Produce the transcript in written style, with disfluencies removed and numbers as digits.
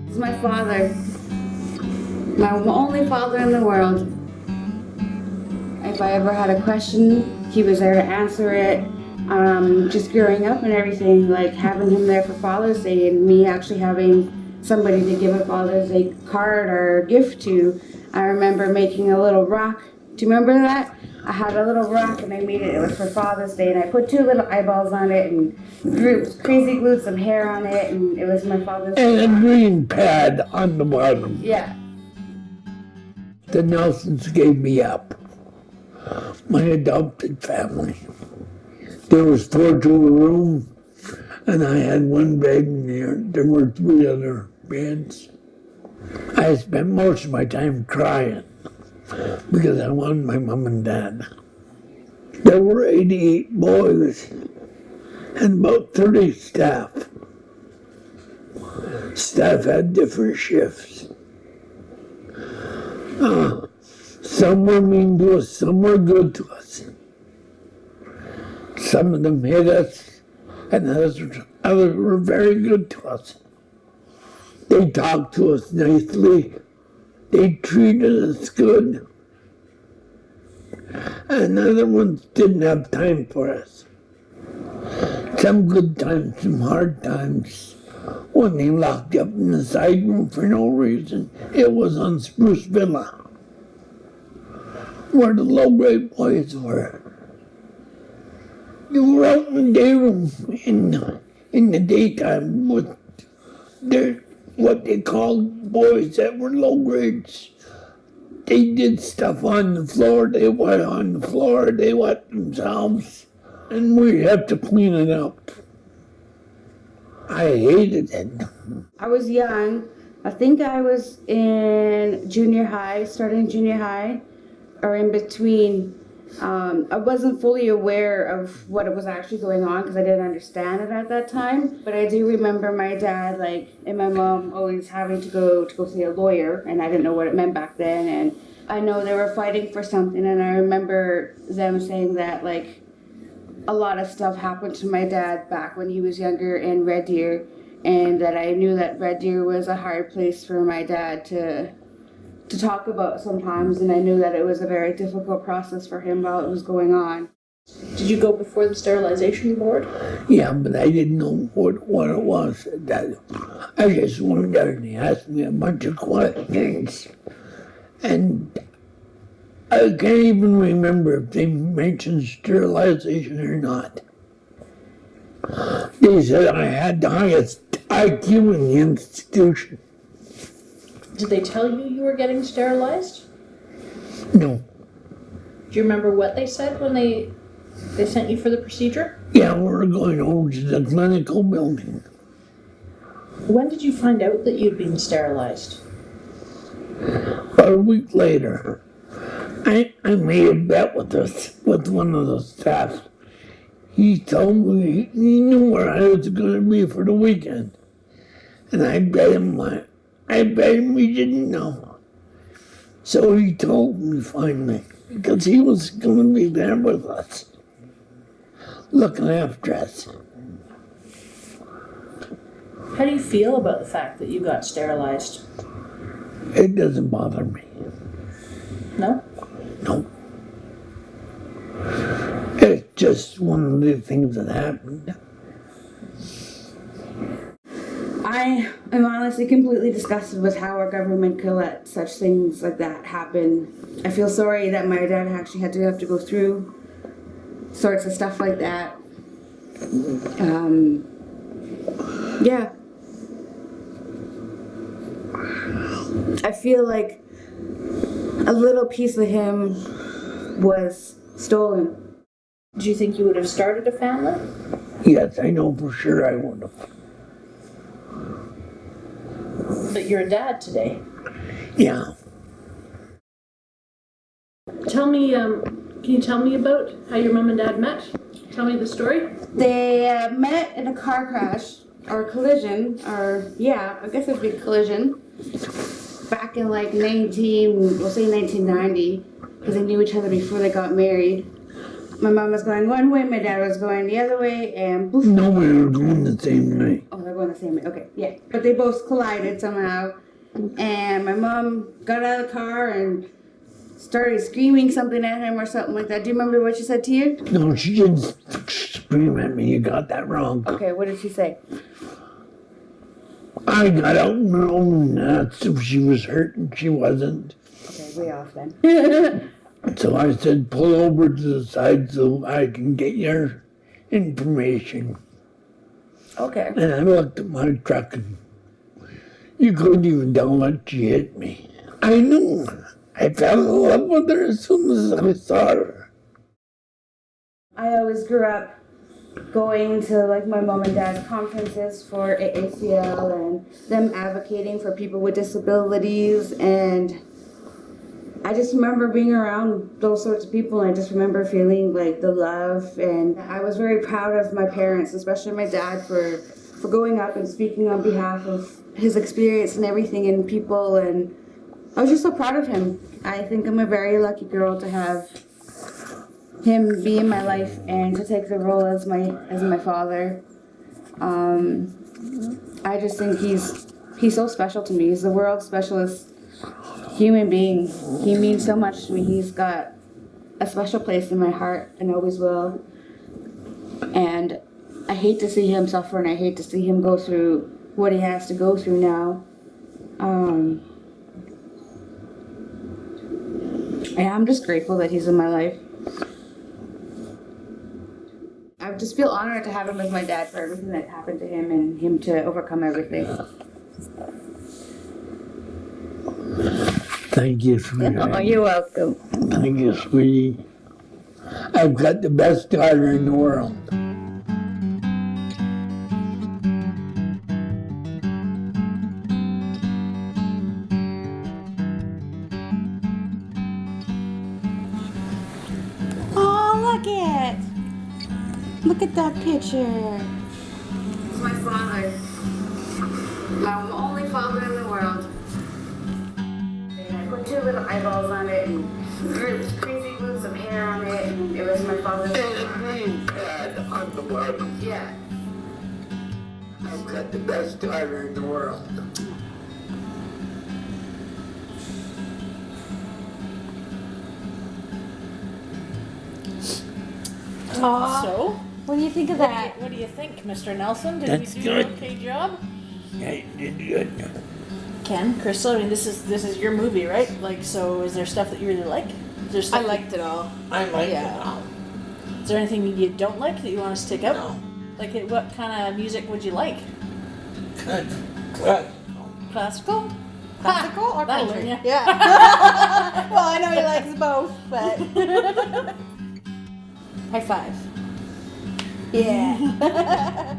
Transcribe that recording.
He's my father. My only father in the world. If I ever had a question, he was there to answer it. Just growing up and everything, like having him there for Father's Day and me actually having somebody to give a Father's Day card or gift to. I remember making a little rock. Do you remember that? I had a little rock and I made it. It was for Father's Day and I put 2 little eyeballs on it and crazy glued some hair on it and it was my Father's Day. And a green pad on the bottom. Yeah. The Nelsons gave me up. My adopted family. There was 4 to a room, and I had 1 bed in there. There were 3 other beds. I spent most of my time crying because I wanted my mom and dad. There were 88 boys and about 30 staff. Staff had different shifts. Some were mean to us, some were good to us. Some of them hit us, and others were very good to us. They talked to us nicely. They treated us good. And other ones didn't have time for us. Some good times, some hard times. When they locked you up in the side room for no reason, it was on Spruce Villa, where the low-grade boys were. You were out in the day room in the daytime with what they called boys that were low grades. They did stuff on the floor, they went on the floor, they wet themselves, and we had to clean it up. I hated it. I was young. I think I was in junior high, starting junior high, or in between. I wasn't fully aware of what was actually going on because I didn't understand it at that time. But I do remember my dad, and my mom always having to go see a lawyer, and I didn't know what it meant back then. And I know they were fighting for something, and I remember them saying that a lot of stuff happened to my dad back when he was younger in Red Deer, and that I knew that Red Deer was a hard place for my dad to talk about sometimes, and I knew that it was a very difficult process for him while it was going on. Did you go before the sterilization board? Yeah, but I didn't know what it was. I just went there and he asked me a bunch of questions. And I can't even remember if they mentioned sterilization or not. They said I had the highest IQ in the institution. Did they tell you were getting sterilized? No. Do you remember what they said when they sent you for the procedure? Yeah, we were going over to the clinical building. When did you find out that you'd been sterilized? About a week later, I made a bet with one of the staff. He told me he knew where I was going to be for the weekend. And I bet him he didn't know. So he told me finally, because he was going to be there with us, looking after us. How do you feel about the fact that you got sterilized? It doesn't bother me. No? No. It's just one of the things that happened. I am honestly completely disgusted with how our government could let such things like that happen. I feel sorry that my dad actually had to go through sorts of stuff like that. Yeah. I feel like a little piece of him was stolen. Do you think you would have started a family? Yes, I know for sure I would have. But you're a dad today. Yeah. Tell me, can you tell me about how your mom and dad met? Tell me the story. They met in a car crash, or collision, or yeah, I guess it would be collision, back in like 1990. because they knew each other before they got married. My mom was going one way, my dad was going the other way, and poof. No, we were going the same way. Oh, they're going the same way. Okay, yeah. But they both collided somehow. And my mom got out of the car and started screaming something at him or something like that. Do you remember what she said to you? No, she didn't scream at me. You got that wrong. Okay, what did she say? I got out on my own and asked if she was hurt, and she wasn't. Okay, way off then. So I said, pull over to the side so I can get your information. Okay. And I looked at my truck, and you couldn't even tell that she hit me. I knew. I fell in love with her as soon as I saw her. I always grew up going to like my mom and dad's conferences for AACL and them advocating for people with disabilities, and I just remember being around those sorts of people, and I just remember feeling like the love, and I was very proud of my parents, especially my dad, for going up and speaking on behalf of his experience and everything and people, and I was just so proud of him. I think I'm a very lucky girl to have him be in my life and to take the role as my father. I just think he's so special to me. He's the world's specialist human being. He means so much to me. He's got a special place in my heart and always will. And I hate to see him suffer, and I hate to see him go through what he has to go through now. And I'm just grateful that he's in my life. I just feel honored to have him as my dad for everything that happened to him and him to overcome everything. Thank you, sweetie. Oh, you're welcome. Thank you, sweetie. I've got the best daughter in the world. Oh, look at that picture. It's my father. My only father in the world. And I put two little eyeballs on it and really crazy roots of hair on it, and it was my father's. On the bottom. Yeah. I've got the best daughter in the world. So, What do you think of that? what do you think, Mr. Nelson? Did That's we do good. an okay job? Yeah, you did good. Ken, Crystal, I mean, this is your movie, right? Like, so is there stuff that you really like? Is there stuff I liked it all. I like Yeah. it all. Is there anything you don't like that you want us to take out? No. Like, what kind of music would you like? Good. Classical? Classical or that'll country? learn ya. Yeah. Well, I know he likes both, but high five. Yeah.